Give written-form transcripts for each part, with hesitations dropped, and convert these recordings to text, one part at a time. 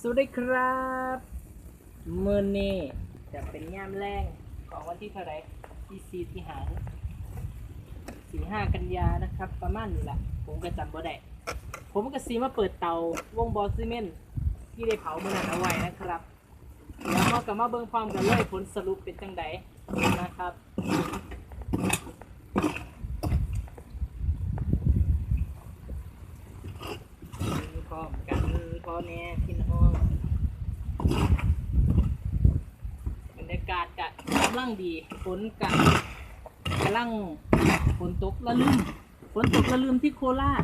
สวัสดีครับมื้อนี้จะเป็นย่ามแรงของวันที่เท่าไหร่ที่4 ที่หากันยานะครับ ประมาณนี้แหละผมก็จำบ่ได้ผมก็ซีมาเปิดเตาวงบอซีเมนต์ที่ได้เผามื้อนั้นเอาไว้นะครับเดี๋ยวเราก็มาเบิ่งพร้อมกันเลยผลสรุปเป็นจังไดนะครับพร้อมกันพ่อแม่พี่น้องบรรยากาศกำลังดีฝนกำลังฝนตกละลืมที่โคราช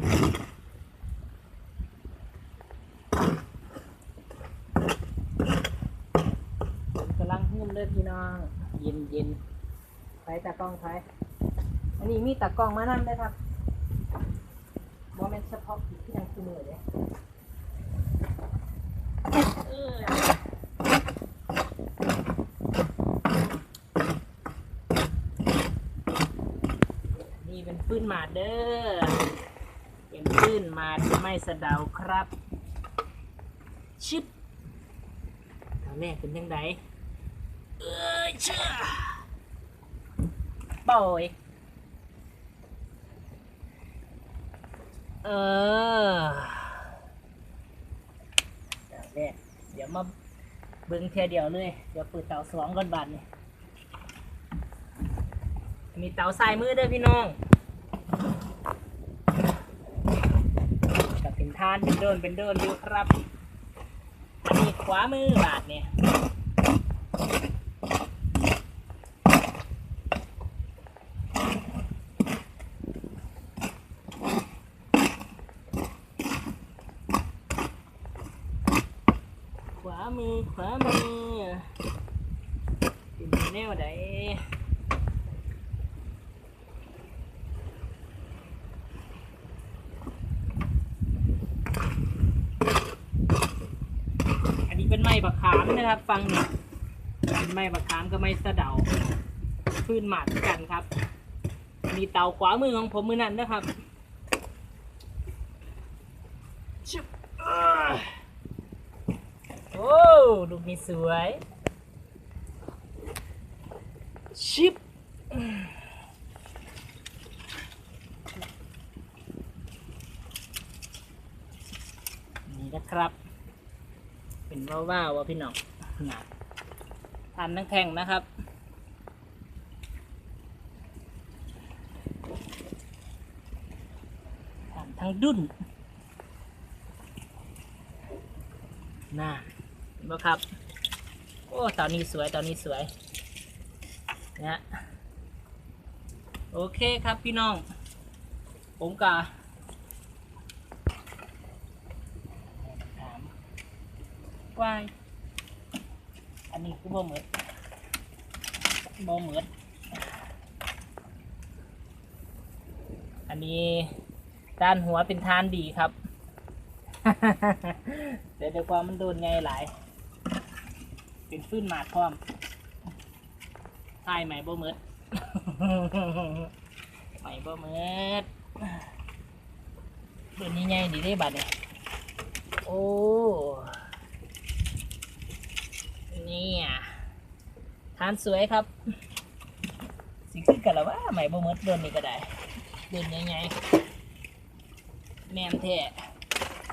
กำลังหุ่มเลยพี่น้องเย็นไปตากล้องไปอันนี้มีตากล้องมานั่งได้ครับโมเมนต์เฉพาะที่ยังคือมือเลยนี่เป็นปืนหมาดเด้อเป็นปืนหมาดไม่สะเดาครับชิปตอนแรกเป็นยังไงเชื่อปล่อยเดี๋ยวมาเบิ้งเทียเดียวเลยเดี๋ยวเปิดเตา2ก่อนบาทนี่มีเตาทรายมือเด้อพี่น้องกับเป็นทานเป็นโดนอยู่ครับอันนี้ขวามือบาทเนี่ยขวามือเป็นแนวใดอันนี้เป็นไม้บักขามนะครับฟังนี่เป็นไม้บักขามกับไม้สะเดาพื้นหมาดกันครับมีเตาขวามือของผมมือนั้นนะครับโอ้ลูกนี้สวยชิปนี่นะครับเป็นว่าวพี่น้องนะทานทั้งแท่งนะครับทานทั้งดุ้นน่าเห็นไหมครับโอ้ตอนนี้สวยนะโอเคครับพี่น้องผมกะถามว่าอันนี้คือบ่เหมือนอันนี้ด้านหัวเป็นทานดีครับ เดี๋ยวความมันโดนไงหลายเป็นฟื้นหมาดพร้อมทายใหม่บ่เหมือน ใหม่บ่เหมือนโดนยังไงดีได้บัดเนี่ยโอ้นี่ทานสวยครับสิขึ้นกันแล้วว่าใหม่บ่เหมือนโดนนี่ก็ได้โดนยังไงแม่นแท้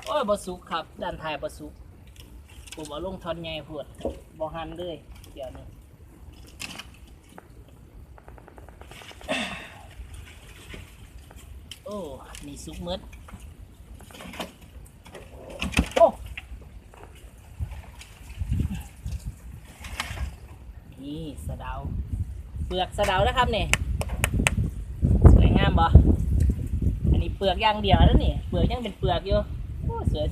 โอ้ยบะสุกครับด้านท้ายบะสุกผมเอาลงทอนใหญ่พวดบ่หันเลยเดี๋ยวนี้โอ้นี่สุกมืดโอ้นี่สะเดาเปลือกสะเดานะครับเนี่ยสวยงามบ่อันนี้เปลือกอย่างเดียวแล้วนี่เปลือกยังเป็นเปลือกอยู่โอ้สวย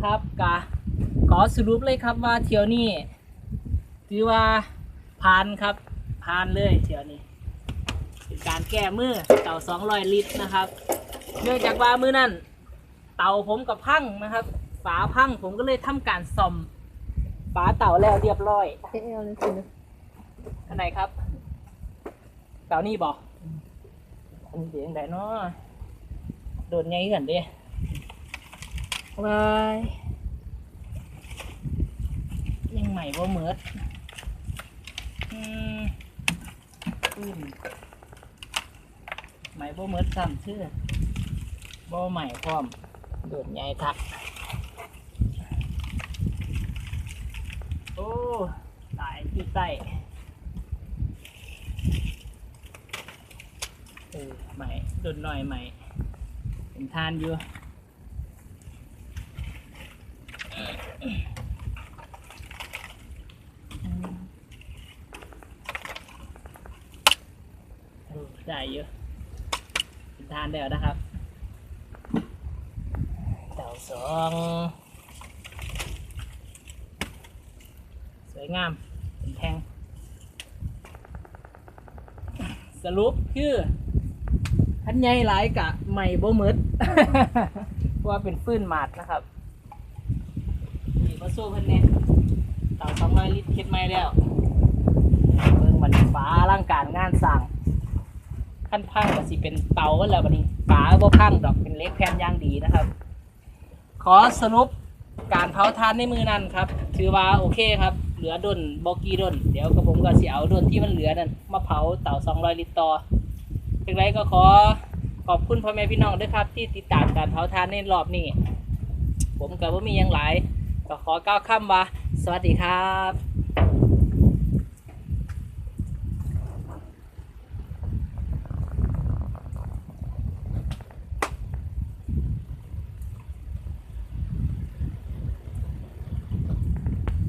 ครับขอสรุปเลยครับว่าเที่ยวนี้ถือว่าผ่านครับผ่านเลยเที่ยวนี้เป็นการแก้มือเต่า200 ลิตรนะครับเนื่องจากว่ามือนั่นเต่าผมกับพังนะครับฝาพังผมก็เลยทำการซ่อมฝาเต่าแล้วเรียบร้อยเลยสินะอันไหนครับเต่านี่บอกอันนี้เดี๋ยวไหนเนาะโดนไงกันดิ วายยังใหม่บ่เหมิดใหม่บ่เหมิดซ้ำชื่อบ่ใหม่พร้อมโดดใหญ่ทักโอ้ตายอยู่ใต้ใหม่โดดหน่อยใหม่เป็นทานอยู่ได้เยอะเป็นทานแล้วนะครับเต่าสองสวยงามเป็นแทงสรุปคือทันใหญ่หลายกะใหม่บ่มืด เพราะว่าเป็นฟื้นหมาดนะครับนี่ก็สู้เพิ่นเนี่ยเต่า200 ลิตรเค็ดไม่แล้วเบิ่งมันฟ้าร่างการงานสั่งขั้นพังก็สิเป็นเตาแล้วบัดนี้ฝาบ่พังดอกเป็นเล็กแผ่นอย่างดีนะครับขอสรุปการเผาทานในมือนั้นครับถือว่าโอเคครับเหลือด้นบอกกี้ด้นเดี๋ยวกับผมก็สิเอาด้นที่มันเหลือนั่นมาเผาเต่า200 ลิตรต่ออย่างไรก็ขอขอบคุณพ่อแม่พี่น้องด้วยครับที่ติดตามการเผาทานในรอบนี้ผมกับว่ามีอย่างหลายก็ขอกล่าวคำว่าสวัสดีครับ